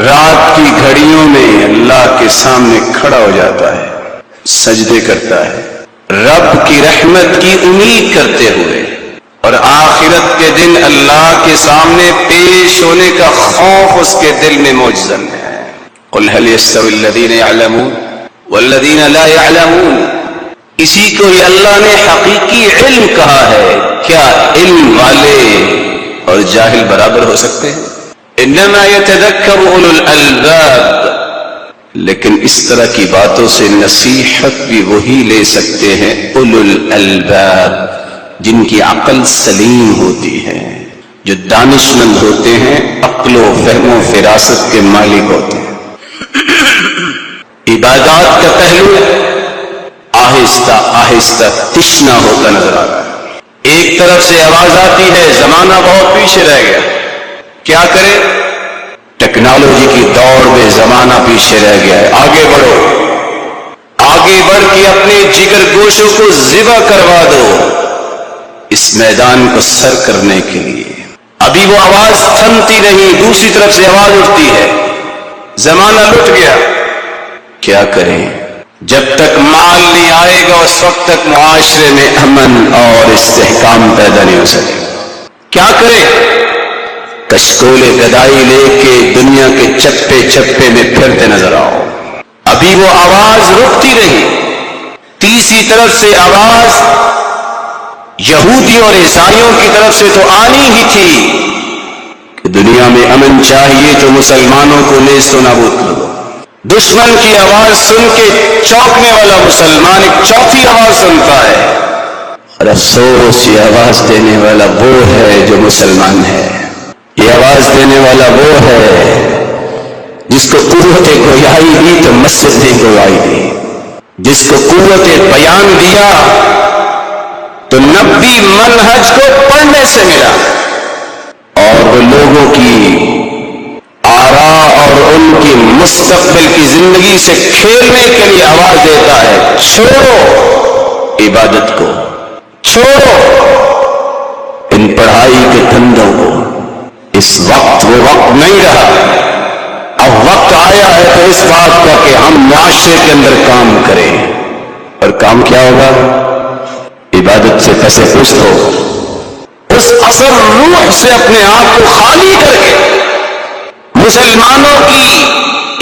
رات کی گھڑیوں میں اللہ کے سامنے کھڑا ہو جاتا ہے، سجدے کرتا ہے، رب کی رحمت کی امید کرتے ہوئے، اور آخرت کے دن اللہ کے سامنے پیش ہونے کا خوف اس کے دل میں موجزن ہے۔ قل هل يستوي الذين يعلمون والذين لا يعلمون، اسی کو ہی اللہ نے حقیقی علم کہا ہے۔ کیا علم والے اور جاہل برابر ہو سکتے ہیں؟ انما يتذكر اولو الالباب، لیکن اس طرح کی باتوں سے نصیحت بھی وہی لے سکتے ہیں اولو الالباب، جن کی عقل سلیم ہوتی ہے، جو دانشمند ہوتے ہیں، عقل و فہم و فراست کے مالک ہوتے ہیں۔ عبادات کا پہلو آہستہ آہستہ تشنا ہوتا نظر آ رہا ہے۔ ایک طرف سے آواز آتی ہے زمانہ بہت پیچھے رہ گیا، کیا کرے؟ ٹیکنالوجی کی دوڑ میں زمانہ پیچھے رہ گیا ہے، آگے بڑھو، آگے بڑھ کے اپنے جگر گوشوں کو ذبح کروا دو اس میدان کو سر کرنے کے لیے۔ ابھی وہ آواز تھمتی نہیں، دوسری طرف سے آواز اٹھتی ہے، زمانہ لٹ گیا، کیا کریں؟ جب تک مال نہیں آئے گا اس وقت تک معاشرے میں امن اور استحکام پیدا نہیں ہو سکے۔ کیا کریں؟ کشکول گدائی لے کے دنیا کے چپے چپے میں پھرتے نظر آؤ۔ ابھی وہ آواز رکتی رہی، تیسری طرف سے آواز یہودی اور عیسائیوں کی طرف سے تو آنی ہی تھی کہ دنیا میں امن چاہیے تو مسلمانوں کو نیست و نابود کرو۔ دشمن کی آواز سن کے چونکنے والا مسلمان ایک چوتھی آواز سنتا ہے، اور افسوس یہ آواز دینے والا وہ ہے جو مسلمان ہے، یہ آواز دینے والا وہ ہے جس کو قوت گویائی دی تو مسجد نے گواہی دی، جس کو قوت بیان دیا تو نبوی منہج کو پڑھنے سے ملا، اور وہ لوگوں کی آراء اور ان کی مستقبل کی زندگی سے کھیلنے کے لیے آواز دیتا ہے، چھوڑو عبادت کو، چھوڑو ان پڑھائی کے دھندوں کو۔ اس وقت وہ وقت نہیں رہا، اب وقت آیا ہے تو اس بات کا کہ ہم معاشرے کے اندر کام کریں، اور کام کیا ہوگا؟ عبادت سے پس پشت ہو، اس اثر روح سے اپنے آپ کو خالی کر کے مسلمانوں کی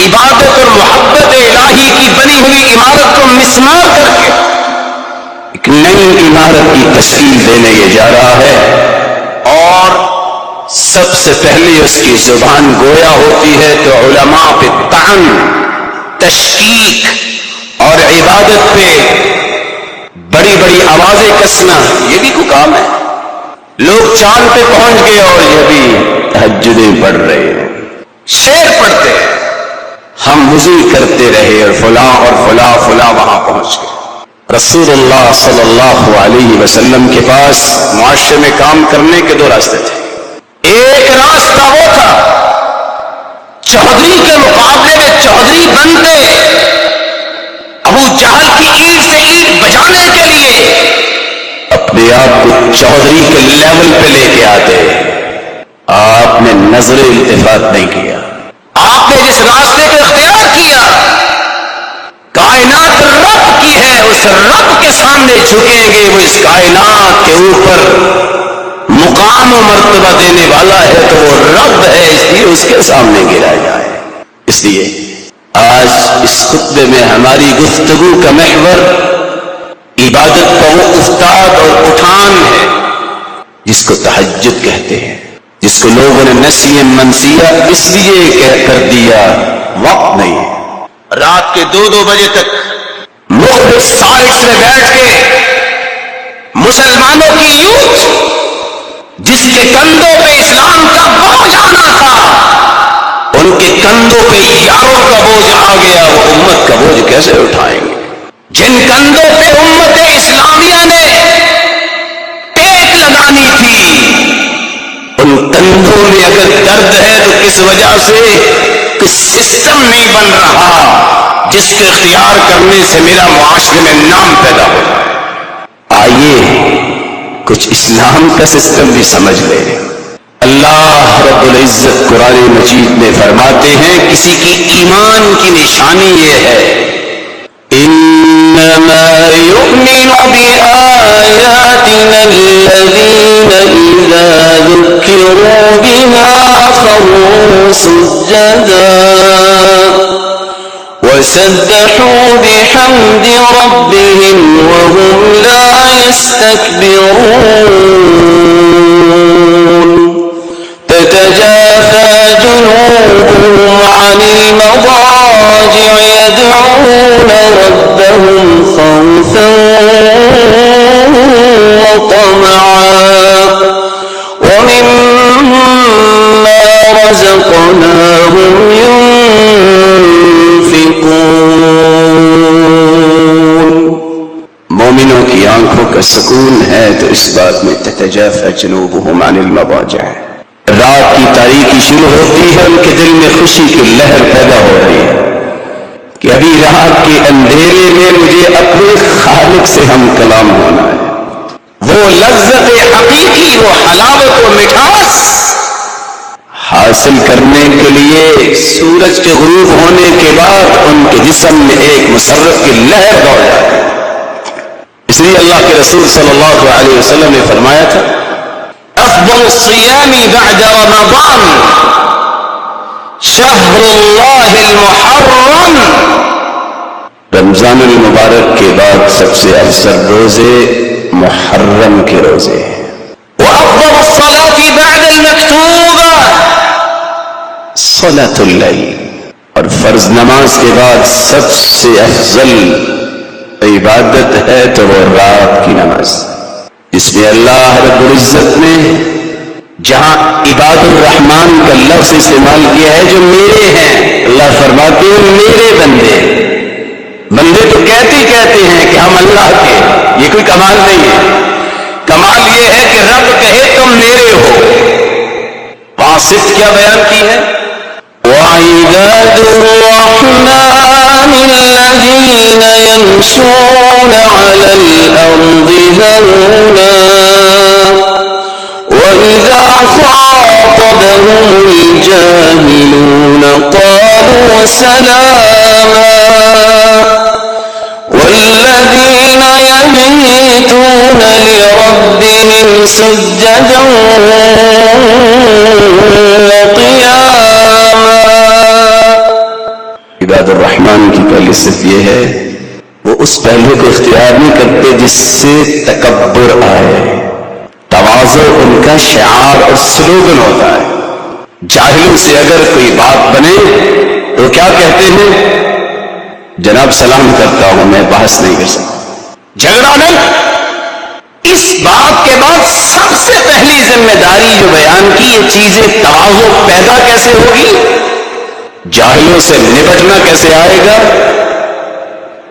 عبادت اور محبت الہی کی بنی ہوئی عمارت کو مسمار کر کے ایک نئی عمارت کی تشکیل دینے یہ جا رہا ہے۔ اور سب سے پہلے اس کی زبان گویا ہوتی ہے تو علماء پہ طعن، تشکیک اور عبادت پہ بڑی بڑی آوازیں کسنا، یہ بھی کوئی کام ہے؟ لوگ چاند پہ پہنچ گئے اور یہ بھی تہجدیں پڑھ رہے ہیں، شعر پڑھتے ہیں، ہم وضو کرتے رہے اور فلاں وہاں پہنچ گئے۔ رسول اللہ صلی اللہ علیہ وسلم کے پاس معاشرے میں کام کرنے کے دو راستے تھے۔ ایک راستہ وہ تھا چودھری کے مقابلے میں چودھری بنتے، ابو جہل کی اینٹ سے اینٹ بجانے کے لیے اپنے آپ کو چودھری کے لیول پہ لے کے آتے۔ آپ نے نظر التفات نہیں کیا، آپ نے جس راستے کو اختیار کیا کائنات رب کی ہے، اس رب کے سامنے جھکیں گے، وہ اس کائنات کے اوپر مقام و مرتبہ دینے والا ہے تو وہ رب ہے، اس لیے اس کے سامنے گرا جائے۔ اس لیے آج اس خطبے میں ہماری گفتگو کا محور عبادت کا وہ استاد اور اٹھان ہے جس کو تہجد کہتے ہیں، جس کو لوگوں نے نسیہ منسیہ اس لیے کر دیا، وقت نہیں ہے۔ رات کے 2 بجے تک مختلف سائٹس میں بیٹھ کے مسلمانوں کی یوتھ جس کے کندھوں پہ اسلام کا بوجھ آنا تھا، ان کے کندھوں پہ یاروں کا بوجھ آ گیا، وہ امت کا بوجھ کیسے اٹھائیں گے؟ جن کندھوں پہ امت اسلامیہ نے ٹیک لگانی تھی، ان کندھوں میں اگر درد ہے تو کس وجہ سے کہ سسٹم نہیں بن رہا جس کے اختیار کرنے سے میرا معاشرے میں نام پیدا ہو جائے۔ آئیے کچھ اسلام کا سسٹم بھی سمجھ لیں۔ اللہ رب العزت قرآن مجید میں فرماتے ہیں کسی کی ایمان کی نشانی یہ ہے انما یؤمن بآیاتنا الذین اذا ذکروا بها خروا سجدا وسبحوا بحمد ربهم وهم لا يستكبرون تتجافى جنوبهم عن المضاجع يدعون ربهم خوفا وطمعا ومما رزقناهم ينفقون مومنوں کی آنکھوں کا سکون ہے تو اس بات میں تتجافى جنوبهم عن المضاجع رات کی تاریکی شروع ہوتی ہے ان کے دل میں خوشی کی لہر پیدا ہو رہی ہے کہ ابھی رات کے اندھیرے میں مجھے اپنے خالق سے ہم کلام ہونا ہے وہ لذت حقیقی وہ حلاوت و مٹھاس حاصل کرنے کے لیے سورج کے غروب ہونے کے بعد ان کے جسم میں ایک مسرت کی لہر دوڑ جاتی ہے اس لیے اللہ کے رسول صلی اللہ علیہ وسلم نے فرمایا تھا افضل الصيام بعد رمضان شهر الله المحرم رمضان المبارک کے بعد سب سے افضل روزے محرم کے روزے ہیں وافضل الصلاة بعد المكتوبة صلاة الليل اور فرض نماز کے بعد سب سے افضل عبادت ہے تو وہ رات کی نماز اس میں اللہ رب العزت نے جہاں عباد الرحمن کا لفظ استعمال کیا ہے جو میرے ہیں اللہ فرماتے ہیں میرے بندے بندے تو کہتے ہیں کہ ہم اللہ کے یہ کوئی کمال نہیں ہے کمال یہ ہے کہ رب کہے تم میرے ہو وہاں صفت کیا بیان کی ہے وعباد الرحمن الذين يمشون على الأرض هونا وإذا خاطبهم الجاهلون قالوا سلاما والذين يبيتون لربهم سجدا وقياما عباد الرحمن کی پہلی صفت یہ ہے وہ اس پہلو کو اختیار نہیں کرتے جس سے تکبر آئے تواضع ان کا شعار اور سلوگن ہوتا ہے جاہلوں سے اگر کوئی بات بنے تو کیا کہتے ہیں جناب سلام کرتا ہوں میں بحث نہیں کر سکتا جھگڑا نہیں اس بات کے بعد سب سے پہلی ذمہ داری جو بیان کی یہ چیزیں تواضع پیدا کیسے ہوگی جاہلوں سے نپٹنا کیسے آئے گا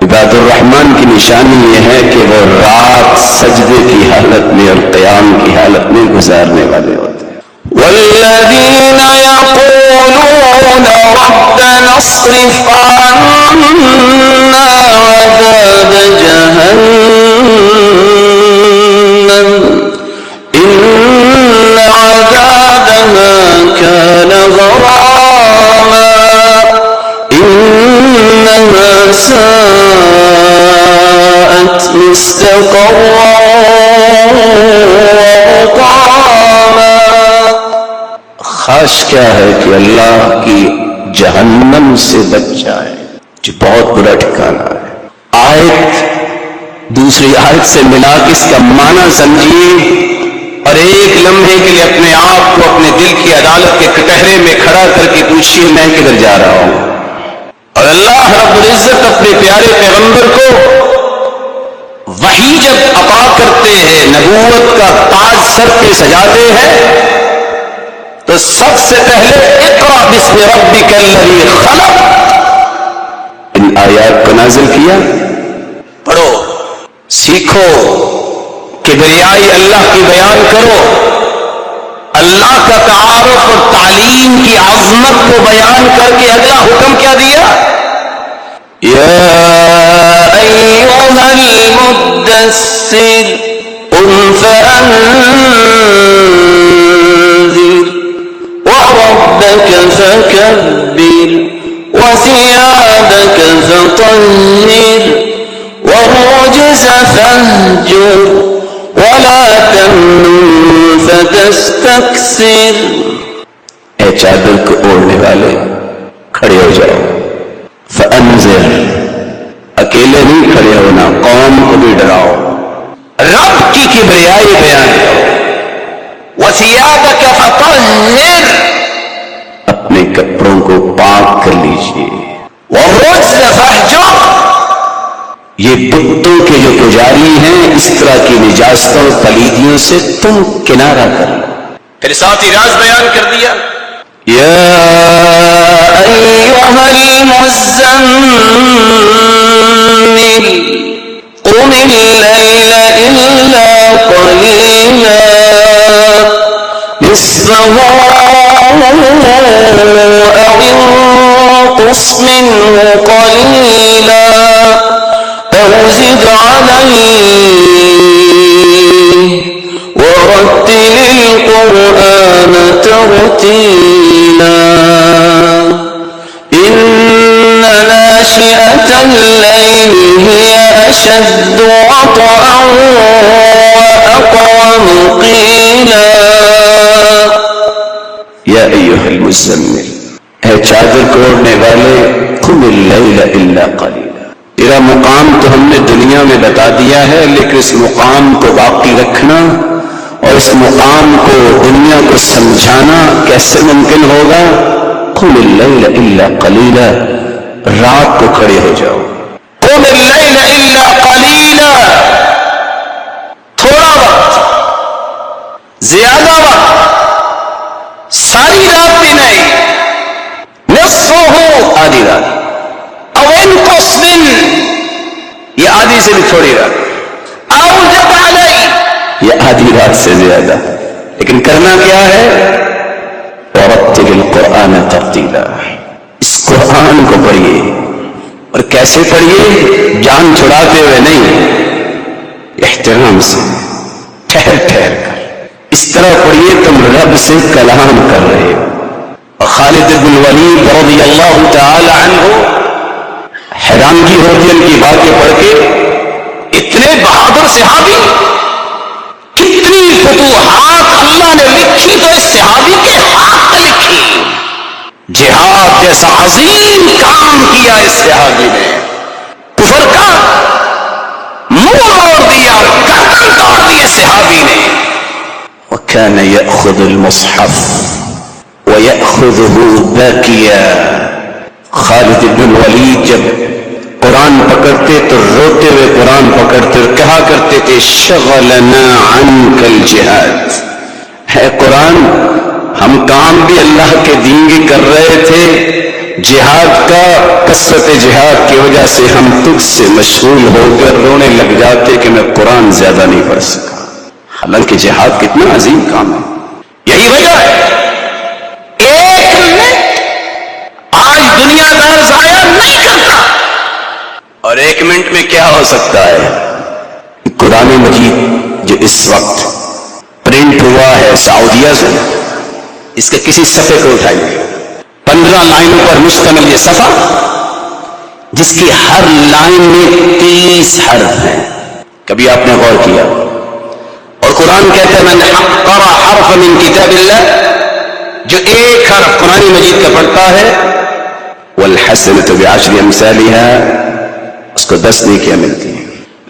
عباد الرحمن کی نشانی یہ ہے کہ وہ رات سجدے کی حالت میں اور قیام کی حالت میں گزارنے والے ہوتے ہیں والذین یقولون ربنا اصرف عنا عذاب جہنم ان عذابها كان غراما انها ساءت مستقرا ومقاما خواہش کیا ہے کہ اللہ کی جہنم سے بچ جائے جو بہت برا ٹھکانہ ہے آیت دوسری آیت سے ملا کے اس کا معنی سمجھیے اور ایک لمحے کے لیے اپنے آپ کو اپنے دل کی عدالت کے کٹہرے میں کھڑا کر کے پوچھیے میں کدھر جا رہا ہوں اور اللہ رب العزت اپنے پیارے پیغمبر کو وحی جب عطا کرتے ہیں نبوت کا تاج سر پہ سجاتے ہیں تو سب سے پہلے اقرأ باسم ربک الذی خلق ان آیات کو نازل کیا پڑھو سیکھو کبریائی اللہ کی بیان کرو اللہ کا تعارف اور تعلیم کی عظمت کو بیان کر کے اگلا حکم کیا دیا یا ایھا المدثر قم فانذر فكبر وثيابك فطهر والرجز فاهجر ولا تمنن فتستكثر. اے چادر کو اوڑھنے والے کھڑے ہو جاؤ. فانذر، اکیلے نہیں کھڑے ہونا، قوم کو بھی ڈراؤ، رب کی کبریائی بیان کرو. وثيابك فطهر، اپنے کپڑوں کو پاک کر لیجئے. والرجز فاهجر، یہ بتوں کے جو پجاری ہیں اس طرح کی نجاستوں پلیدیوں سے تم کنارہ کر لو. پھر ساتھ ہی راز بیان کر دیا. یا أيها المزمل قم الليل إلا قليلا نصفه أو انقص منه قليلا أو زد عليه ورتل القرآن ترتيلا إن ناشئة الليل هي أشد وطئا وأقوم قيلا. یا ایھا المزمل، اے چادر کو اوڑھنے والے، قم اللیل الا قلیلا. تیرا مقام تو ہم نے دنیا میں بتا دیا ہے، لیکن اس مقام کو باقی رکھنا اور اس مقام کو دنیا کو سمجھانا کیسے ممکن ہوگا؟ قم اللیل الا قلیلا، رات کو کھڑے ہو جاؤ. قم الليل إلا قليلا، تھوڑا وقت، زیادہ وقت، ساری رات بھی نہیں. نصفه، آدھی رات، أو انقص منه، یہ آدھی سے بھی تھوڑی رات، أو زد عليه، یہ آدھی رات سے زیادہ. لیکن کرنا کیا ہے؟ وَرَتِّلِ الْقُرْآنَ تَرْتِيلًا، اس قرآن کو پڑھیے. اور کیسے پڑھیے؟ جان چھڑاتے ہوئے نہیں، احترام سے، ٹھہر ٹھہر کر. اس طرح پڑھیے تم رب سے کلام کر رہے ہو. اور خالد بن ولید رضی اللہ تعالی عنہ حیرانگی ہوتی ان کی باتیں پڑھ کے. اتنے بہادر صحابی، کتنی فتوحات اللہ نے لکھی تو اس صحابی کے ہاتھ لکھی. جہاد جیسا عظیم کام کیا اس صحابی نے، کفر کا منہ موڑ دیا، گردن توڑ دی اس صحابی نے. وكان يأخذ المصحف ويأخذه باكيا. خالد بن ولید جب قرآن پکڑتے تو روتے ہوئے قرآن پکڑتے اور کہا کرتے تھے شغلنا عنك الجهاد. ہے قرآن، ہم کام بھی اللہ کے دین کی کر رہے تھے، جہاد کا، کثرت جہاد کی وجہ سے ہم تجھ سے مشغول ہو کر رونے لگ جاتے کہ میں قرآن زیادہ نہیں پڑھ سکا. حالانکہ جہاد کتنا عظیم کام ہے. یہی وجہ ہے 1 منٹ آج دنیا دار ضائع نہیں کرتا. اور 1 منٹ میں کیا ہو سکتا ہے؟ قرآن مجید جو اس وقت پرنٹ ہوا ہے سعودیہ سے، اس کے کسی صفحے کو اٹھائیے، 15 لائنوں پر مشتمل یہ صفحہ، جس کی ہر لائن میں 30 حرف ہیں. کبھی آپ نے غور کیا؟ اور قرآن کہتا ہے من قرأ حرف من کتاب اللہ، جو 1 حرف قرآن مجید کا پڑھتا ہے، والحسنۃ بعشر امثالها، اس کو 10 نیکیاں ملتی ہیں.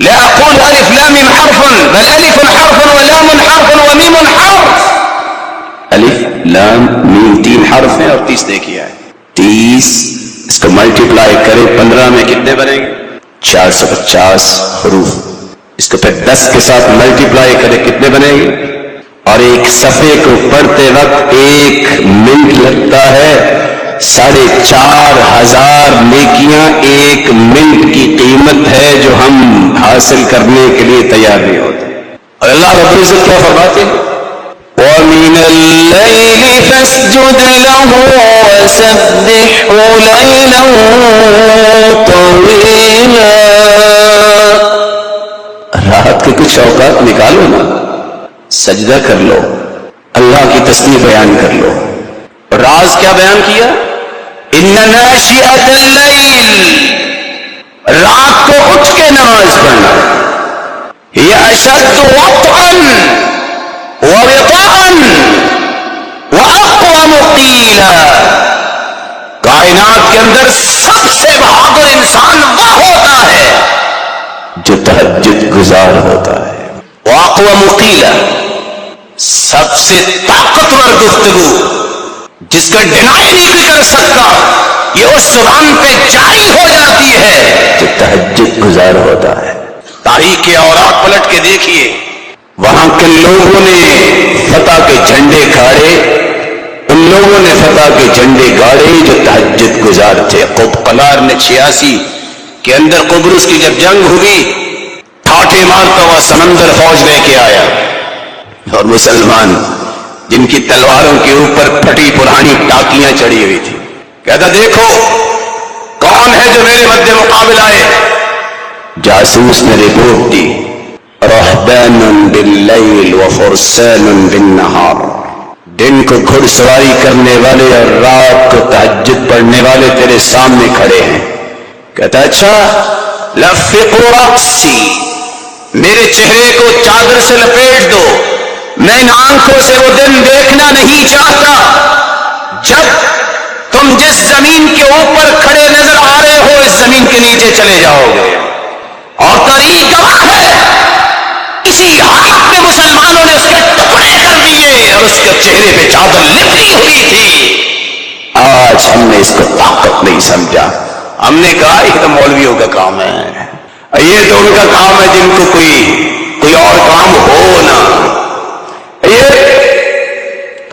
لا أقول ألف لام حرف، بل ألف حرف ولام حرف وميم حرف. الف لام میم 3 حرف ہیں اور 30 نیکیاں ہیں. 30 اس کو ملٹیپلائی کرے 15 میں کتنے بنیں گے؟ 450 حروف. اس کو پھر 10 کے ساتھ ملٹیپلائی کرے کتنے بنے گے؟ اور ایک صفحے کو پڑھتے وقت 1 منٹ لگتا ہے. 4,500 نیکیاں 1 منٹ کی قیمت ہے جو ہم حاصل کرنے کے لیے تیار نہیں ہوتے. اور اللہ رب العزت کیا فرماتے ہیں؟ وَمِنَ اللَّيْلِ فَاسْجُدْ لَهُ وَسَبِّحْهُ لَيْلًا طَوِيلًا. رات کے کچھ اوقات نکالو نا، سجدہ کر لو، اللہ کی تسبیح بیان کر لو، اور راز کیا بیان کیا؟ ان ناشئۃ اللیل، رات کو اٹھ کے نماز پڑھنا، یہ اشد وطئا ووطاء واقوم قیلا، کائنات کے اندر سب سے بہادر انسان وہ ہوتا ہے جو تہجد گزار ہوتا ہے، واقوم قیلا، سب سے طاقتور گفتگو جس کا ڈینائی نہیں کوئی کر سکتا، یہ اس زبان پہ جاری ہو جاتی ہے جو تہجد گزار ہوتا ہے۔ تاریخ کے اوراق پلٹ کے دیکھیے، وہاں کے لوگوں نے فتح کے جھنڈے گاڑے، ان لوگوں نے فتح کے جھنڈے گاڑے جو تہجد گزار تھے۔ قبقلار نے 86 کے اندر قبرص کی جب جنگ ہوئی، ٹھاٹھے مارتا ہوا سمندر فوج لے کے آیا، اور مسلمان جن کی تلواروں کے اوپر پھٹی پرانی ٹاکیاں چڑھی ہوئی تھی، کہتا دیکھو کون ہے جو میرے مد مقابل آئے۔ جاسوس نے رپورٹ دی، رہبان باللیل وفرسان بالنہار، دن کو گھڑ سواری کرنے والے اور رات کو تہجد پڑھنے والے تیرے سامنے کھڑے ہیں۔ کہتا اچھا، لفقوا رأسی، میرے چہرے کو چادر سے لپیٹ دو، میں ان آنکھوں سے وہ دن دیکھنا نہیں چاہتا جب تم جس زمین کے اوپر کھڑے نظر آ رہے ہو اس زمین کے نیچے چلے جاؤ گے۔ اور تاریخ گواہ ہے، اسی حالت میں مسلمانوں نے اس کے ٹکڑے کر دیے اور اس کے چہرے پہ چادر لپٹی ہوئی تھی۔ آج ہم نے اس کو طاقت نہیں سمجھا، ہم نے کہا یہ تو مولویوں کا کام ہے، یہ تو ان کا کام ہے جن کو کوئی اور کام ہو نہ، یہ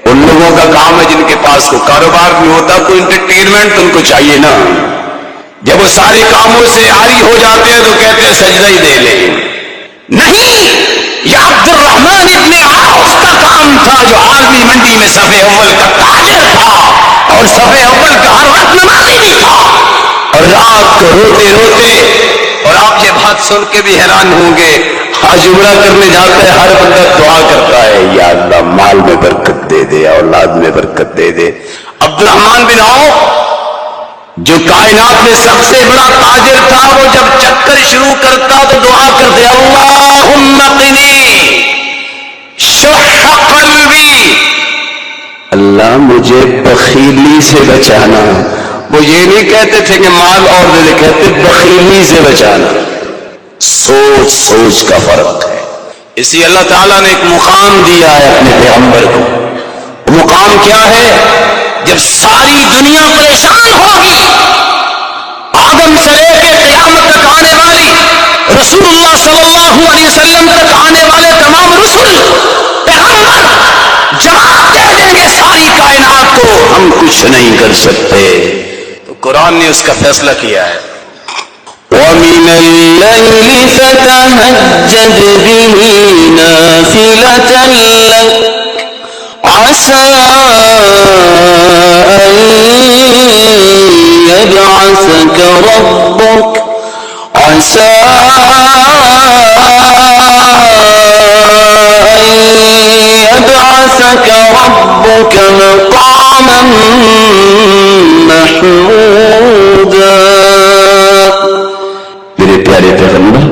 ان لوگوں کا کام ہے جن کے پاس کوئی کاروبار بھی ہوتا، کوئی انٹرٹینمنٹ ان کو چاہیے نا۔ جب وہ سارے کاموں سے عاری ہو جاتے ہیں تو کہتے ہیں سجدہ ہی دے لیں۔ نہیں، یہ عبد الرحمن ابن عوف کا کام تھا جو عالمی منڈی میں صف اول کا تاجر تھا اور صف اول کا ہر وقت نمازی بھی تھا، اور رات کو روتے روتے، اور آپ یہ بات سن کے بھی حیران ہوں گے، آج عمرہ کرنے جاتا ہے ہر بندہ دعا کرتا ہے یا اللہ مال میں برکت دے دے، اولاد میں برکت دے دے۔ عبد الرحمن بن عوف جو کائنات میں سب سے بڑا تاجر تھا، وہ جب چکر شروع کرتا تو دعا کرتے اللہم قنی شح قلبی، اللہ مجھے بخیلی سے بچانا۔ وہ یہ نہیں کہتے تھے کہ مال اور دے دے، کہتے بخیلی سے بچانا۔ سوچ سوچ کا فرق ہے، اس لیے اللہ تعالیٰ نے ایک مقام دیا ہے اپنے پیغمبر کو۔ مقام کیا ہے؟ جب ساری دنیا پریشان ہوگی، آدم سے لے کے قیامت تک آنے والی، رسول اللہ صلی اللہ علیہ وسلم تک آنے والے تمام رسول پیغمبر جواب دے دیں گے ساری کائنات کو، ہم کچھ نہیں کر سکتے۔ تو قرآن نے اس کا فیصلہ کیا ہے، وَمِنَ اللَّيْلِ فَتَهَجَّدْ بِهِ نَافِلَةً لَكَ عَسَىٰ أَن يَبْعَثَكَ رَبُّكَ مَقَامًا مَحْمُودًا۔ میرے پیارے پیغمبر،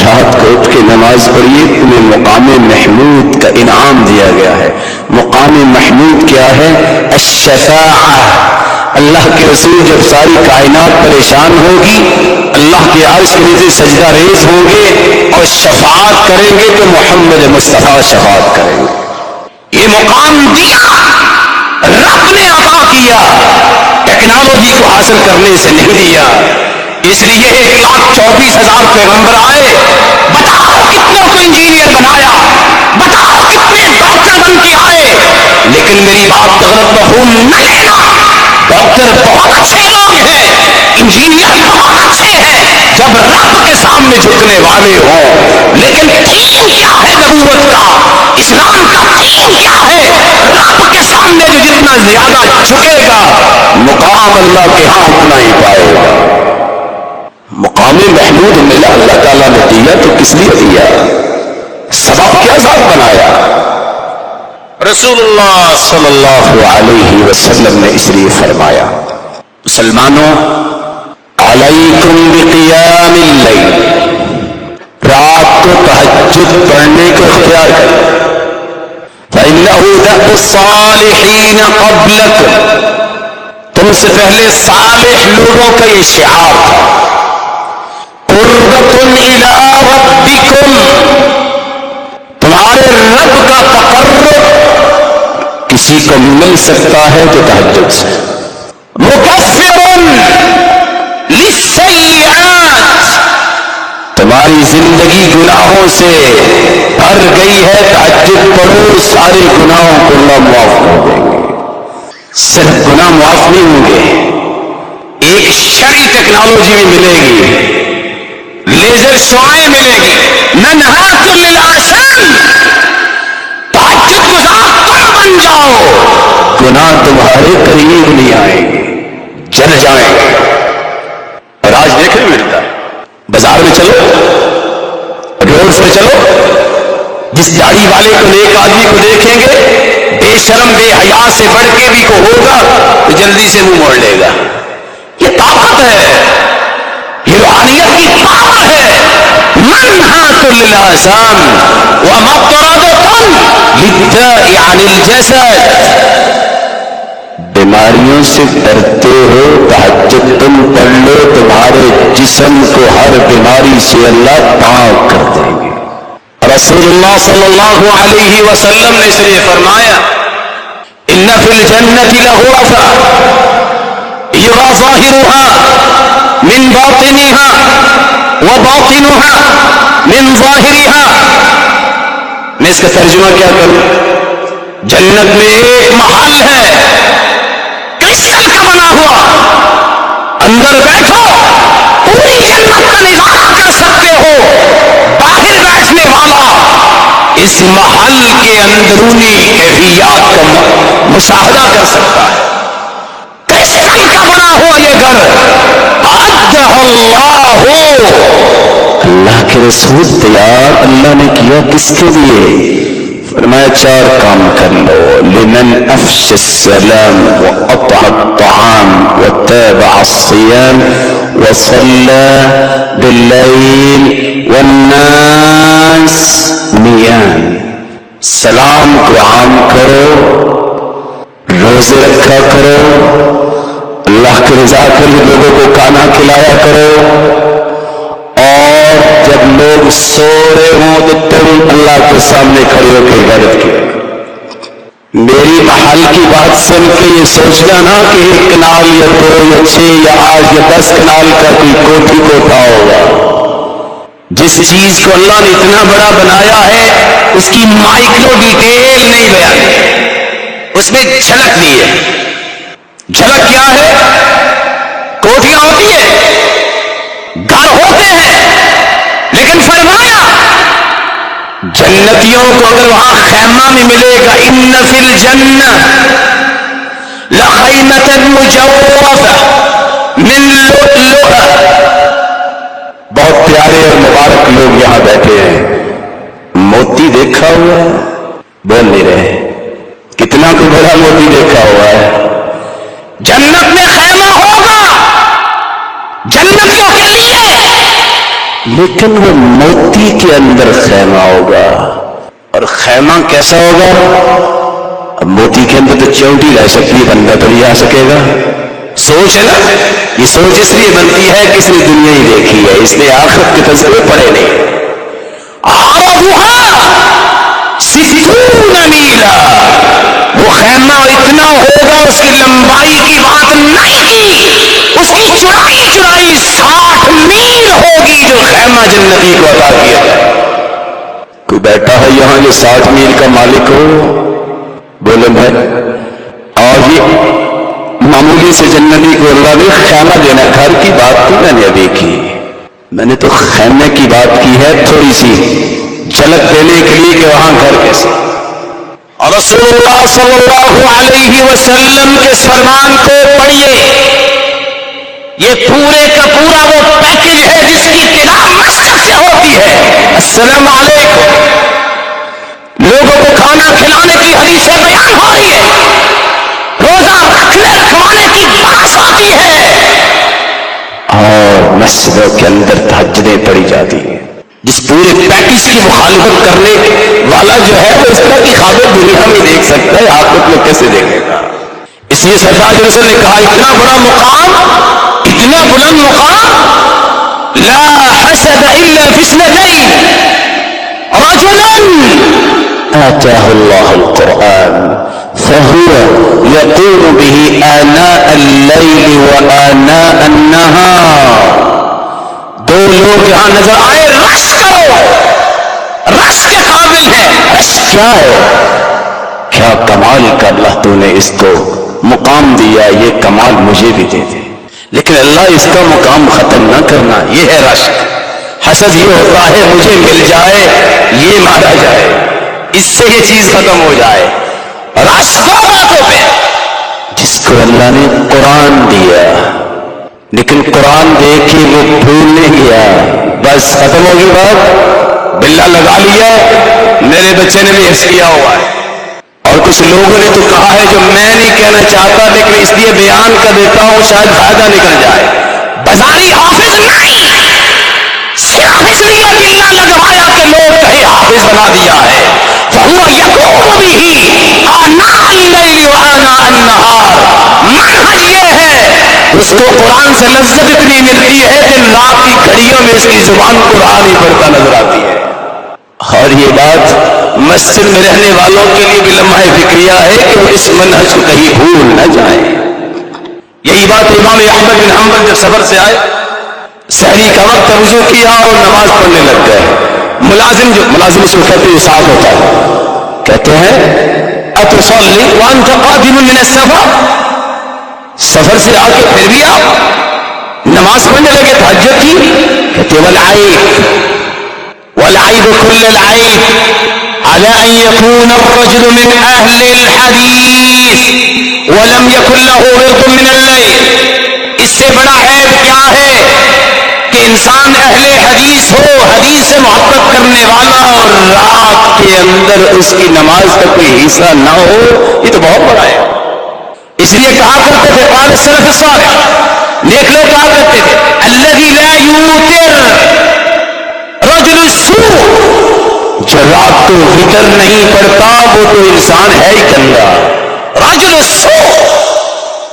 رات کو اٹھ کے نماز پڑھیے، تمہیں مقام محمود کا انعام دیا گیا ہے۔ مقام محمود کیا ہے؟ الشفاعہ۔ اللہ کے رسول جب ساری کائنات پریشان ہوگی، اللہ کے عرش کے نیچے سجدہ ریز ہوں گے اور شفاعت کریں گے تو محمد مصطفیٰ شفاعت کریں گے۔ یہ مقام دیا، رب نے عطا کیا، ٹیکنالوجی کو حاصل کرنے سے نہیں دیا۔ اس لیے 1,24,000 پیغمبر آئے، بتاؤ کتنوں کو انجینئر بنایا، بتاؤ کتنے ڈاکٹر بن کے آئے، لیکن میری بات غلط مفہوم نہ لینا، ڈاکٹر بہت اچھے لوگ ہیں، انجینئر بہت اچھے ہیں جب رب کے سامنے جھکنے والے ہوں، لیکن تھیم کیا ہے نبوت کا، اسلام کا تھیم کیا ہے؟ رب کے سامنے جو جتنا زیادہ جھکے گا مقام اللہ کے ہاں اتنا ہی پائے گا۔ مقام محمود ملا، اللہ تعالیٰ نے دیا تو کس لیے دیا؟ سبب کیا ذات بنایا؟ رسول اللہ صلی اللہ علیہ وسلم نے اس لیے فرمایا مسلمانوں علیکم بقیام اللیل، رات کو تہجد پڑھنے کو اختیار کریں، فإنہ دأب الصالحین قبلکم، تم سے پہلے صالح لوگوں کا یہ شعار تھا، قربۃ الی ربکم، تمہارے رب کا تقرب کسی کو مل سکتا ہے تو تہجد سے، مکفر للسیئات، تمہاری زندگی گناہوں سے بھر گئی ہے، تہجد پڑھو سارے گناہوں کو اللہ معاف کر دیں گے۔ صرف گناہ معاف نہیں ہوں گے، ایک شرعی ٹیکنالوجی بھی ملے گی، لیزر شعائیں ملے گی، ننہاکم للآثام، تہجد گزار تم بن جاؤ، گناہ تمہارے قریب نہیں آئیں گے، جل جائیں گے۔ اور آج دیکھنے ملتا ہے، بازار میں چلو، روڈ پہ چلو، جس داڑھی والے کو نیک آدمی کو دیکھیں گے بے شرم بے حیا سے بڑھ کے بھی کو ہوگا تو جلدی سے منہ موڑ لے گا۔ یہ طاقت ہے، یہ روحانیت کی پاور ہے۔ منہات للآثام ومطردۃ للداء عن الجسد، بیماریوں سے ڈرتے ہو تہجد تم پڑھ لو، تمہارے جسم کو ہر بیماری سے اللہ پاک کر دیں گے۔ رسول اللہ صلی اللہ علیہ وسلم نے اس لیے فرمایا ان فی الجنۃ لغرفا یری ظاہرها من باطنها وباطنها من ظاہرها، میں اس کا ترجمہ کیا کروں؟ جنت میں ایک محل ہے کرسٹل کا بنا ہوا، اندر بیٹھو پوری جنت کا نظارہ کر سکتے ہو، باہر بیٹھنے والا اس محل کے اندرونی کیفیات کا مشاہدہ کر سکتا ہے۔ کرسٹل کا بنا ہوا یہ گھر اعدہ اللہ کے رسول تیار اللہ نے کیا کس کے لیے؟ فرمایا چار کام کر لو، لمن افشى السلام وقطع الطعام وتابع الصيام وصلى بالليل والناس نيام، سلام کو عام کرو، روزے رکھا کرو، اللہ کی رضا کے لیے لوگوں کو کھانا کھلایا کرو، اور جب لوگ سو رہے ہوں تو تم اللہ کے سامنے کھڑے ہو کے عبادت کیا۔ میری محل کی بات سن کے یہ سوچنا نا کہ ایک کنال یا دو یا 6 یا 8 یا 10 کنال کا کوئی کوٹھی کوٹھا ہوگا۔ جس چیز کو اللہ نے اتنا بڑا بنایا ہے اس کی مائکرو ڈیٹیل نہیں بیان ہے، اس میں جھلک دی ہے۔ جھلک کیا ہے؟ کوٹھیاں ہوتی ہیں، گھر ہوتے ہیں، لیکن فرمایا جنتیوں کو اگر وہاں خیمہ میں ملے گا، ان فی الجنہ لخیمۃ مجوفہ من لؤلؤ، بہت پیارے اور مبارک لوگ یہاں بیٹھے ہیں، موتی دیکھا ہوا ہے؟ بول نہیں رہے، کتنا کو بڑا موتی دیکھا ہوا ہے؟ جنت میں خیمہ ہوگا جنتیوں کے لیے، لیکن وہ موتی کے اندر خیمہ ہوگا۔ اور خیمہ کیسا ہوگا؟ اب موتی کے اندر تو چونٹی رہ سکتی ہے، بندہ تو نہیں آ سکے گا۔ سوچ ہے نا، یہ سوچ اس لیے بنتی ہے کہ اس نے دنیا ہی دیکھی ہے، اس نے آخرت کے تذکرے پڑھے نہیں۔ عرضها 60 میلا، وہ خیمہ اتنا ہوگا، اس کی لمبائی کی بات نہیں، اس کی چوڑائی 60 میل ہوگی جو خیمہ جنتی کو عطا کیا جائے۔ کوئی بیٹھا ہے یہاں جو 60 میل کا مالک ہو؟ بولے بھائی، اور یہ معمولی سے جنتی کو اللہ نے خیمہ دینا، گھر کی بات تو میں نے ابھی کی، میں نے تو خیمے کی بات کی ہے، تھوڑی سی جھلک دینے کے لیے کہ وہاں گھر کیسے۔ اور رسول اللہ صلی اللہ علیہ وسلم کے فرمان کو پڑھیے، یہ پورے کا پورا وہ پیکج ہے جس کی ابتدا مسجد سے ہوتی ہے۔ السلام علیکم لوگوں کو کھانا کھلانے کی حدیثیں بیان ہو رہی ہے، روزہ رکھوانے کی بات آتی ہے، اور مسجدوں کے اندر تہجدیں پڑھی جاتی ہیں۔ جس پورے پیکج کی مخالفت کرنے والا جو ہے وہ اس طرح کی خوابیں دنیا میں دیکھ سکتا ہے، آخرت میں کیسے دیکھے گا؟ اس لیے سرکار رسول نے کہا اتنا بڑا مقام، اتنا بلند مقام، لا حسد الا فی اثنتین، رجلا آتاہ اللہ القرآن فهو يقوم به آناء الليل وآناء النهار۔ دو لوگ یہاں نظر آئے، رش کرو، رش کے قابل ہے۔ رش کیا ہے؟ کیا کمال کا اللہ تو نے اس کو مقام دیا، یہ کمال مجھے بھی دے دے، لیکن اللہ اس کا مقام ختم نہ کرنا، یہ ہے رشک۔ حسد یہ ہوتا ہے مجھے مل جائے، یہ مارا جائے، اس سے یہ چیز ختم ہو جائے۔ رش دو باتوں پہ، جس کو اللہ نے قرآن دیا لیکن قرآن دے کے وہ بھول نہیں گیا، بس ختم ہوگی بات، بلّا لگا لیا، میرے بچے نے بھی حفظ کیا ہوا ہے۔ اور کچھ لوگوں نے تو کہا ہے جو میں نہیں کہنا چاہتا لیکن اس لیے بیان کر دیتا ہوں شاید فائدہ نکل جائے، بازاری حافظ نہیں، صرف اس لیے بلّا لگوایا کہ لوگ کہیں حافظ بنا دیا ہے۔ فَهُوَ يَقُومُ بِهِ آنَاءَ اللَّيْلِ وَآنَاءَ النَّهَارِ، منہج یہ ہے، اس کو قرآن سے لذت اتنی ملتی ہے کہ رات کی گھڑیوں میں اس کی زبان قرآن ہی پڑھتا نظر آتی ہے۔ اور یہ بات مسجد میں رہنے والوں کے لیے بھی لمحہ فکریہ ہے کہ وہ اس منہج کو کہیں بھول نہ جائیں۔ یہی بات امام احمد بن حنبل جب سفر سے آئے، سحری کا وقت وضو کیا اور نماز پڑھنے لگ گئے۔ ملازم اس کو کہتے ہیں ساتھ ہوتا ہے، کہتے ہیں اتصلی وانت قادم من السفر، سفر سے آ کے پھر بھی آپ نماز پڑھنے لگے، تہجد کی؟ کہتے والعیب كل العیب على ان يكون الرجل من اهل الحديث ولم يكن له ورد من الليل، اس سے بڑا عیب کیا ہے کہ انسان اہل حدیث ہو، حدیث سے محبت کرنے والا، اور رات کے اندر اس کی نماز کا کوئی حصہ نہ ہو، یہ تو بہت بڑا ہے۔ اس لیے کہا کرتے تھے قال السلف الصالح، نیک لوگ کہا کرتے تھے الذی لا یوتر رجل السوء، جو رات کو وتر نہیں پڑتا وہ تو انسان ہے ہی گندا۔ رجل السوء،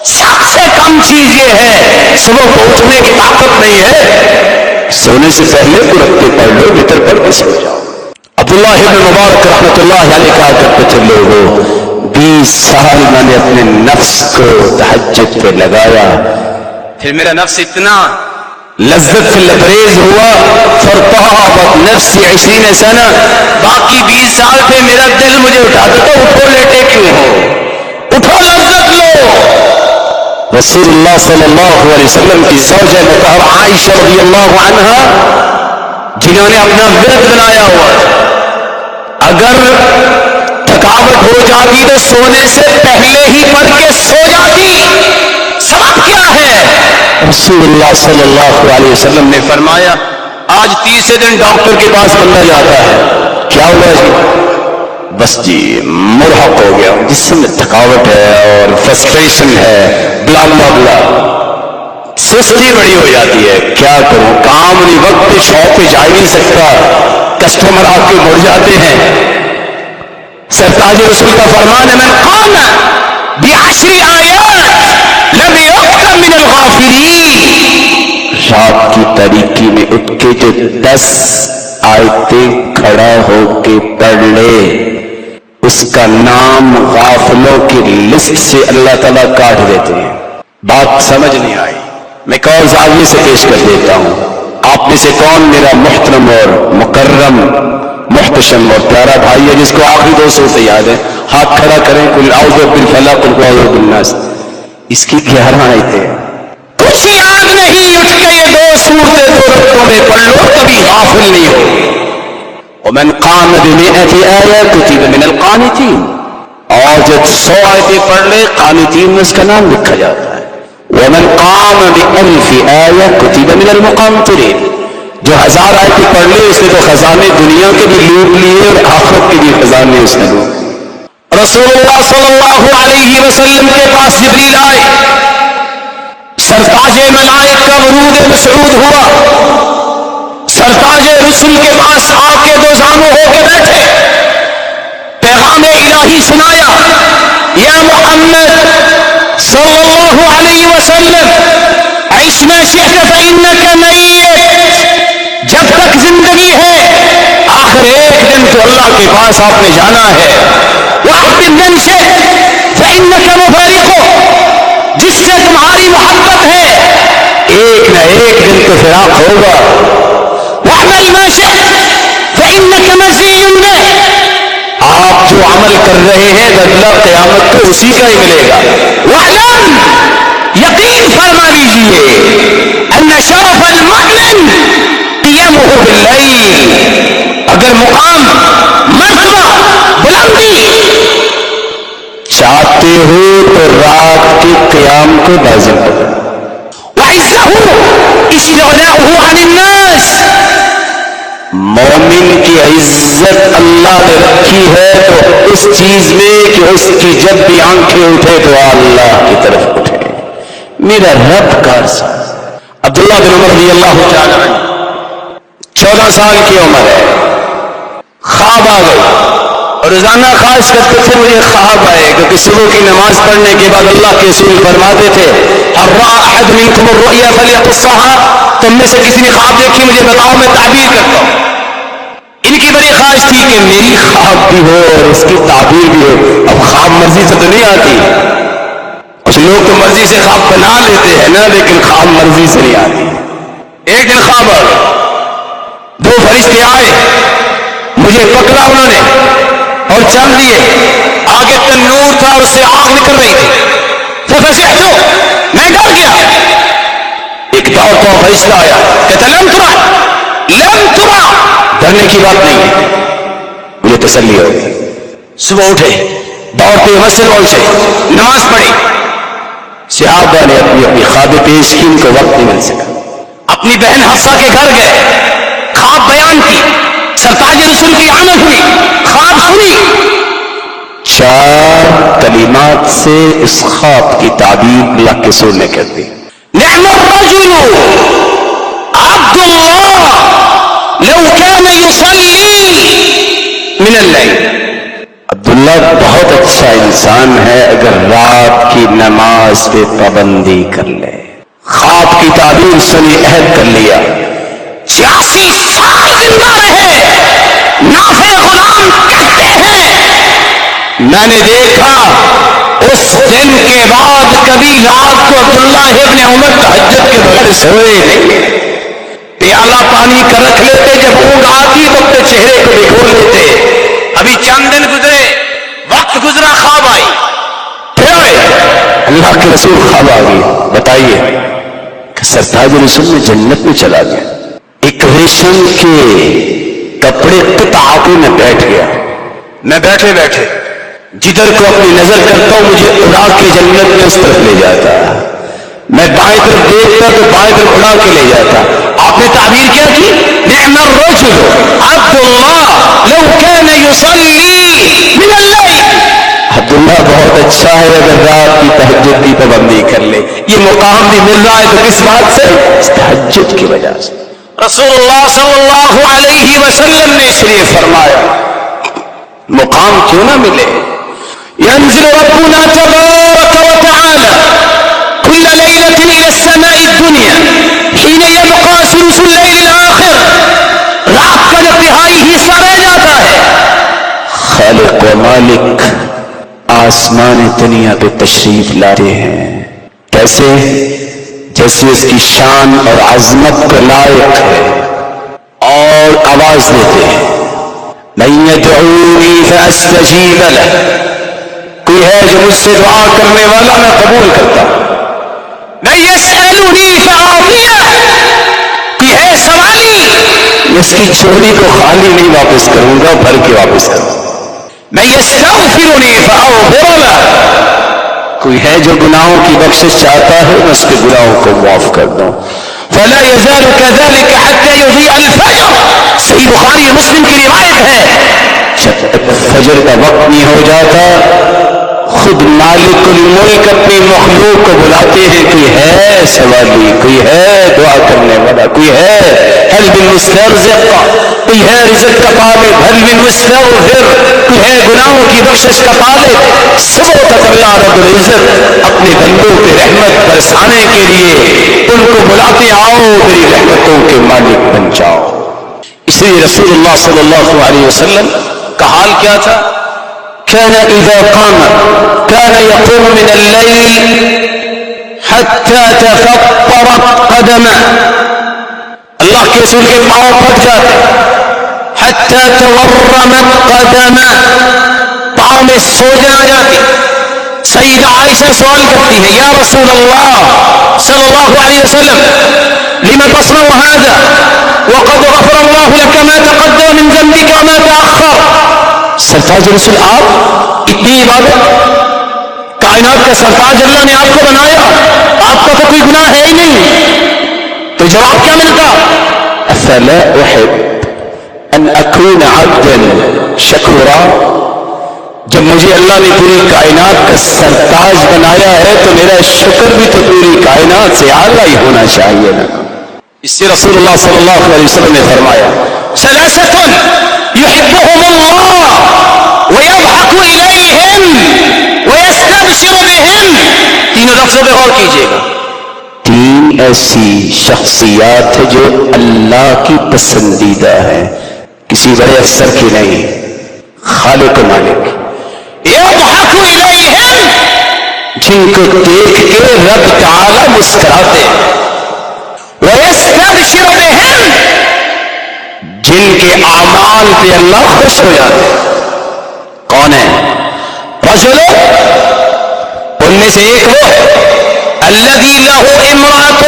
سب سے کم چیز یہ ہے صبح کو اٹھنے کی طاقت نہیں ہے، سونے سے پہلے کو رکھ کے پڑھ لو، وتر پڑھ کے سو جاؤ۔ عبداللہ ابن مبارک رحمۃ اللہ علیہ کہا کرتے تھے لوگوں 20 سال میں نے اپنے نفس کو تہجد پہ لگایا، پھر میرا نفس اتنا لذت سے لبریز ہوا، فرطابت نفسی 20 سنہ، باقی 20 سال پہ میرا دل مجھے اٹھاتا تھا اٹھو لیٹے کیوں ہو، اٹھو لذت لو۔ رسول اللہ صلی اللہ علیہ وسلم کی زوجہ مطہرہ عائشہ رضی اللہ عنہا، جنہوں نے اپنا ورد بنایا ہوا تھا، اگر تھکاوٹ ہو جاتی تو سونے سے پہلے ہی پڑھ کے سو جاتی۔ سبب کیا ہے؟ رسول اللہ صلی اللہ علیہ وسلم نے فرمایا آج تیسرے دن ڈاکٹر کے پاس بندہ جاتا ہے، کیا ہوا جی؟ بس جی مرہق ہو گیا، جسم میں تھکاوٹ ہے اور فرسٹریشن ہے، بلا بلا بلا، سستی بڑی ہو جاتی ہے، کیا کروں، کام نہیں، وقت پہ شاپ پہ جا ہی نہیں سکتا، کسٹمر آ کے مڑ جاتے ہیں۔ سرتاج رسول کا فرمان ہے من قام بعشر آیات لم یکتب من الغافلین، رات کی تاریکی میں اٹھ کے جو 10 آیتیں کھڑا ہو کے پڑھ لے، اس کا نام غافلوں کی لسٹ سے اللہ تعالیٰ کاٹ دیتے ہیں۔ بات سمجھ نہیں آئی، میں کالز آگے سے پیش کر دیتا ہوں۔ آپ میں سے کون میرا محترم اور مکرم محتشم اور پیارا بھائی ہے جس کو آخری 2 صورتیں یاد ہیں؟ ہاتھ کھڑا کریں، قل اعوذ بالفلق قل اعوذ بالناس، اس کی 11 آیتیں کچھ یاد نہیں، اٹھ کے یہ 2 صورتیں 2 رکعتوں میں پڑھ لو، کبھی غافل نہیں ہوگی۔ ومن قام ب100 آیہ کتب من القانتین، اور جب 100 آیتیں پڑھ لے قانتین میں اس کا نام لکھا جاتا ہے۔ ومن قام ب1000 آیہ کتب من المقنطرین، جو 1000 آیتیں پڑھ لی اس نے تو خزانے دنیا کے بھی لوٹ لیے اور آخرت کے بھی خزانے اس نے لوٹ. رسول اللہ صلی اللہ علیہ وسلم کے پاس جبریل آئے، سرتاج ملائک کا ورود مسعود ہوا، سرتاج رسل کے پاس آ کے دو زانو ہو کے بیٹھے، پیغام الہی سنایا، یا محمد صلی اللہ علیہ وسلم عش ما شئت فإنک میت، جب تک زندگی ہے آخر ایک دن تو اللہ کے پاس آپ نے جانا ہے. وَأَحْبِبْ مَنْ شِئْتَ فَإِنَّكَ مُفَارِقُهُ، جس سے تمہاری محبت ہے ایک نہ ایک دن تو فراق ہوگا. وَاعْمَلْ مَا شِئْتَ فَإِنَّكَ مَجْزِيٌّ بِهِ، آپ جو عمل کر رہے ہیں بدلہ قیامت کو اسی کا ہی ملے گا. وَاعْلَمْ، یقین فرما لیجئے، أَنَّ شَرَفَ الْمُؤْمِنِ قِيَامُهُ بِاللَّيْلِ، اگر مقام مرتبہ بلندی چاہتے ہو تو رات کے قیام کو لازم کرو. وَعِزَّهُ اسْتِغْنَاؤُهُ عَنِ النَّاسِ، مومن کی عزت اللہ نے رکھی ہے تو اس چیز میں کہ اس کی جب بھی آنکھیں اٹھے تو اللہ کی طرف اٹھے، میرا رب کا ساتھ. عبداللہ بن عمر رضی اللہ تعالی عنہ 14 سال کی عمر ہے، خواب آ گئی اور روزانہ خواہش کرتے تھے مجھے خواب آئے، کیونکہ صبح کی نماز پڑھنے کے بعد اللہ کے رسول فرماتے تھے هل رأى أحد منكم الرؤيا فليقصها، تم میں سے کسی نے خواب دیکھی مجھے بتاؤ میں تعبیر کرتا ہوں. ان کی بڑی خواہش تھی کہ میری خواب بھی ہو اور اس کی تعبیر بھی ہو. اب خواب مرضی سے تو نہیں آتی، کچھ لوگ تو مرضی سے خواب بنا لیتے ہیں نا، لیکن خواب مرضی سے نہیں آتی. ایک دن خواب آ گیا، 2 فرشتے آئے، مجھے پکڑا انہوں نے اور چل دیے، آگے تنور تھا اور اس سے آگ نکل رہی تھی. ففزعت، میں ڈر گیا. ایک دوڑتا ہوا فرشتہ آیا، کہتا لم ترى، ڈرنے کی بات نہیں ہے. مجھے تسلی ہو گئی. صبح اٹھے، دوڑتے مسجد پہنچے، نماز پڑھی. صحابہ نے اپنی اپنی خوابیں پیش کی، ان کو وقت نہیں مل سکا. اپنی بہن حفصہ کے گھر گئے، خواب بیان کی، سرتاج رسول کی آمد ہوئی، خواب سنی. 4 کلمات سے اس خواب کی تعبیر اللہ کے رسول نے کر دی. نعم الرجل عبد اللہ لو كان يصلي من الليل، عبداللہ بہت اچھا انسان ہے اگر رات کی نماز پہ پابندی کر لے. خواب کی تعبیر سنی، عہد کر لیا، 86 سال زندہ رہے. نافع غلام کہتے ہیں میں نے دیکھا اس دن کے بعد کبھی رات کو عبداللہ ابن عمر تہجد کے بغیر سوئے نہیں. پیالہ پانی کا رکھ لیتے، جب اونگ آتی تو اپنے چہرے کو بھگو لیتے. ابھی چند دن گزرے، وقت گزرا، خواب آئی، پھر آئے، اللہ کے رسول خواب آ گئی. بتائیے کہ سرتاج رسول میں جنت میں چلا گیا. ایک ریشم کے کپڑے قطعے میں بیٹھ گیا. میں بیٹھے بیٹھے جدھر کو اپنی نظر کرتا ہوں مجھے اڑا کے جنت میں اس طرف لے جاتا. میں بائیں طرف دیکھتا تو بائیں طرف اڑا کے لے جاتا. آپ نے تعبیر کیا کی؟ نعم الرجل عبداللہ لو كان يصلي من الليل، عبداللہ بہت اچھا ہے اگر رات کی تہجد کی پابندی کر لے. یہ مقام بھی مل رہا ہے تو کس بات سے؟ اس تہجد کی وجہ سے. رسول اللہ صلی اللہ علیہ وسلم نے اس لیے فرمایا مقام کیوں نہ ملے. ينزل ربنا تبارك وتعالى كل ليلة إلى السماء الدنيا حين يبقى ثلث الليل الآخر، رات کا جب تہائی حصہ رہ جاتا ہے خالق و مالک آسمان دنیا پہ تشریف لاتے ہیں. کیسے؟ جیسے اس کی شان اور عظمت کو لائق ہے، اور آواز دیتے ہیں من يدعوني فاستجیب له، کوئی ہے جو مجھ سے دعا کرنے والا میں قبول کرتا ہوں. من يسألني فأعطيه، کوئی ہے سوالی اس کی جھولی کو خالی نہیں واپس کروں گا، بھر کے واپس کروں گا. من يستغفرني فأغفر له، کوئی ہے جو گناہوں کی بخشش چاہتا ہے میں اس کے گناہوں کو معاف کر دوں. فلا يزال كذلك حتى يضيء الفجر. صحیح بخاری مسلم کی روایت ہے. فجر کا وقت نہیں ہو جاتا خود مالک الملک اپنی مخلوق کو بلاتے ہیں کوئی ہے سوالی, کوئی ہے دعا کرنے والا, کوئی ہے هل بالمسترزق, کوئی ہے رزق کا طالب, هل بالمستغفر, کوئی ہے گناہوں کی بخشش کا طالب. سب تک اللہ رب العزت اپنے بندوں پہ رحمت برسانے کے لیے ان کو بلاتے آؤ میری رحمتوں کے مالک بن جاؤ. اس لیے رسول اللہ صلی اللہ علیہ وسلم کا حال کیا تھا؟ كان إذا قام كان يقوم من الليل حتى تفطرت قدمه. اللہ کے رسول کے پاؤں پھٹ جاتے حتى تورمت قدمه, پاؤں میں سوجن آ جاتی. سیدہ عائشہ سوال کرتی ہے یا رسول اللہ صلی اللہ علیہ وسلم لما تصنع هذا وقد غفر الله لك ما تقدم من ذنبك وما تأخر. سرتاج رسول آپ اتنی عبادت, کائنات کا سرتاج اللہ نے آپ کو بنایا, آپ کا تو کوئی گناہ ہے ہی نہیں, تو جواب کیا ملتا؟ افلا احب ان اکون عبدا شکورا. جب مجھے اللہ نے پوری کائنات کا سرتاج بنایا ہے تو میرا شکر بھی تو پوری کائنات سے اعلیٰ ہی ہونا چاہیے نا. اس سے رسول اللہ صلی اللہ علیہ وسلم نے فرمایا ثلاثة يحبهم الله ويضحك إليهم ويستبشر بهم. تینوں لفظوں پہ غور کیجیے گا. تین ایسی شخصیات ہیں جو اللہ کی پسندیدہ ہیں, کسی بڑے افسر کی نہیں, خالق و مالک. يضحك إليهم, جن کو دیکھ کے رب تعالی مسکراتے. ويستبشر بهم, جن کے اعمال پہ اللہ خوش ہو جاتے. کون ہے؟ رجل, ان میں سے ایک وہ الذي له امرأة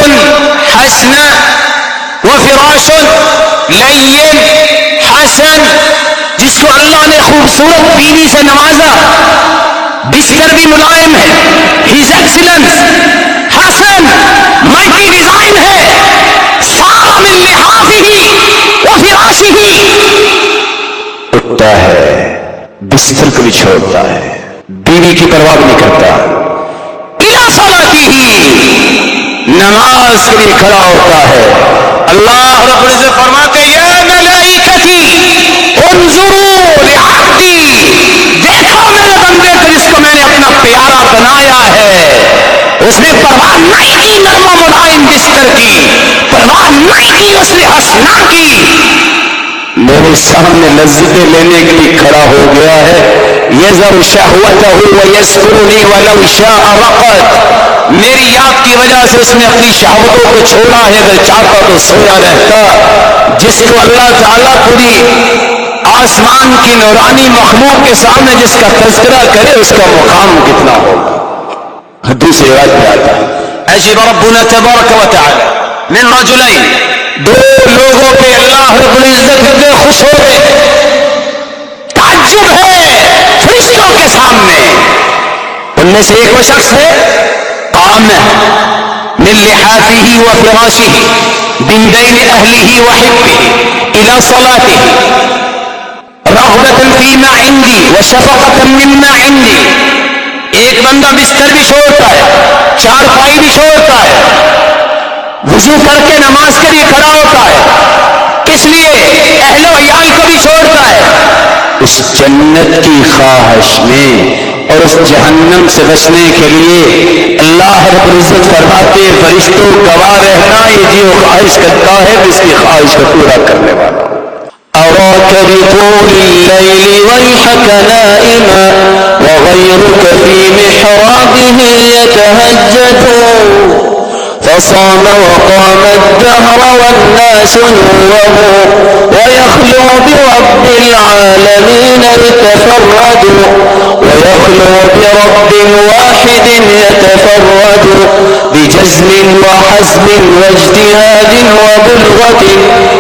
حسنة وفراش لين حسن, جس کو اللہ نے خوبصورت بیوی سے نوازا, بستر بھی ملائم ہے, his excellence حسن ملٹی ڈیزائن ہے, سارا من لحافه وفراشه, اٹھتا ہے بستر کو بھی چھوڑتا ہے, بیوی کی پرواہ نہیں کرتا, الى صلاته نماز کے لیے کھڑا ہوتا ہے. اللہ رب العزت فرماتے یا ملائکتی انظروا لعبدی, دیکھو میرے بندے کو جس کو میں نے اپنا پیارا بنایا ہے, اس نے پرواہ نہیں کی نرم و ملائم بستر کی, پرواہ نہیں کی اس نے حسنا کی, میرے سامنے لذتیں لینے کے لیے کھڑا ہو گیا ہے. یذر شہوتہ ویذکرنی ولو شاء رقد, میری یاد کی وجہ سے اس نے اپنی شہوتوں کو چھوڑا ہے, اگر چاہتا تو سویا رہتا. جس کو اللہ تعالیٰ پوری آسمان کی نورانی مخلوق کے سامنے جس کا تذکرہ کرے اس کا مقام کتنا ہوگا. دوسری روایت میں آتا ہے عجب ربنا تبارک و تعالی من رجلین, دو لوگوں پہ اللہ رب العزت کے خوش ہو گئے. تعجب ہے فرشتوں کے سامنے. ان میں سے ایک وہ شخص ہے قام من لحافه وفراشه من بين اهله وحبه الى صلاته رغبة فيما عندي وشفقة مما عندي. ایک بندہ بستر بھی چھوڑتا ہے, چارپائی بھی چھوڑتا ہے, وضو کر کے نماز کے لیے کھڑا ہوتا ہے, کس لیے؟ اہل و عیال کو بھی چھوڑتا ہے. اس جنت کی خواہش میں اور اس جہنم سے بچنے کے لیے اللہ رب العزت فرماتے فرشتوں گواہ رہنا, یہ جو خواہش کرتا ہے اس کی خواہش کو پورا کرنے والا. أراك بطول الليل ويحك نائما وغيرك في محرابه يتهجد فصام وقام الدهر والناس نوره ويخلو برب العالمين يتفرد ويخلو برب واحد يتفرد بجزم وحزم واجتهاد وبلغة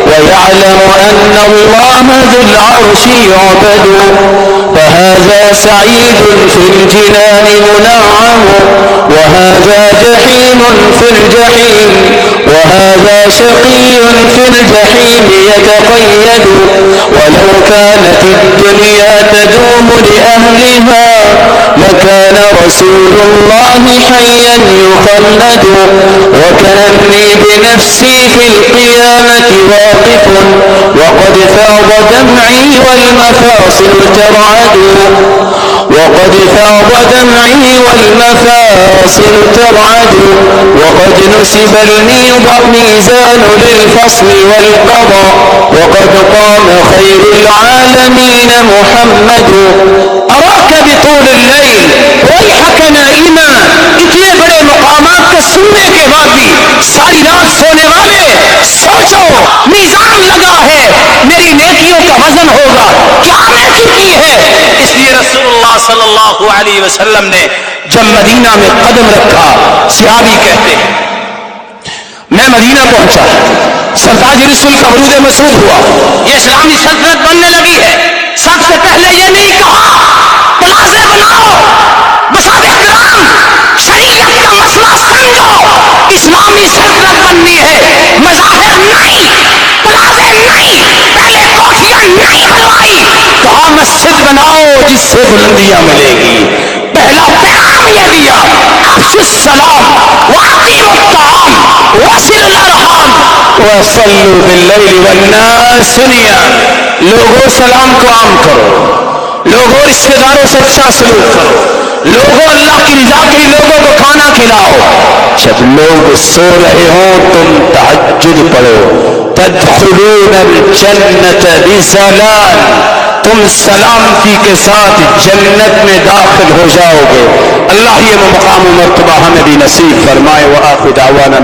ويعلم أن الله ذو العرش يعبد فهذا سعيد في الجنان منعم وهذا جحيم في الجحيم وهذا هذا شقي في الجحيم يتقيد ولو كانت الدنيا تدوم لأهلها لكان رسول الله حيا يخلد وكأني بنفسي في القيامة واقف وقد فاض دمعي والمفاصل ترعد وقد فاض دمعي والمفاصل ترعد وقد نسب الميزان للفصل والقضاء وقد قام خير العالمين محمد أراك بطول الليل ويحك نائما اتنے بڑے مقامات کو سننے کے بعد بھی ساری رات سونے والے سوچو میزان لگا ہے میری نیکیوں کا وزن ہوگا کیا نیکی کی ہے اس لیے رسول اللہ صلی اللہ علیہ وسلم نے جب مدینہ میں قدم رکھا صحابی کہتے ہیں میں مدینہ پہنچا سرتاج رسول کا ورود مسعود ہوا یہ اسلامی سلطنت بننے لگی ہے سب سے پہلے یہ نہیں کہا پلازے بناؤ مصالح کرام شریعت کا مسئلہ سمجھو اسلامی سلطنت بننی ہے مظاہر نہیں پلازے نہیں پہلے کوٹھیاں نہیں بنوائی کہا مسجد بناؤ جس سے بلندیاں ملے گی پہلا پیغام یہ دیا افشوا السلام واطیعوا الطعام وصلوا الارحام وصلوا باللیل والناس نیام لوگوں سلام کو عام کرو لوگوں رشتہ داروں سے اچھا سلوک کرو لوگوں اللہ کی رضا کے لیے لوگوں کو کھانا کھلاؤ جب لوگ سو رہے ہوں تم تہجد پڑھو تدخلون الجنت بسلام تم سلامتی کے ساتھ جنت میں داخل ہو جاؤ گے اللہ یہ مقام و مرتبہ ہمیں بھی نصیب فرمائے وآخر دعوانا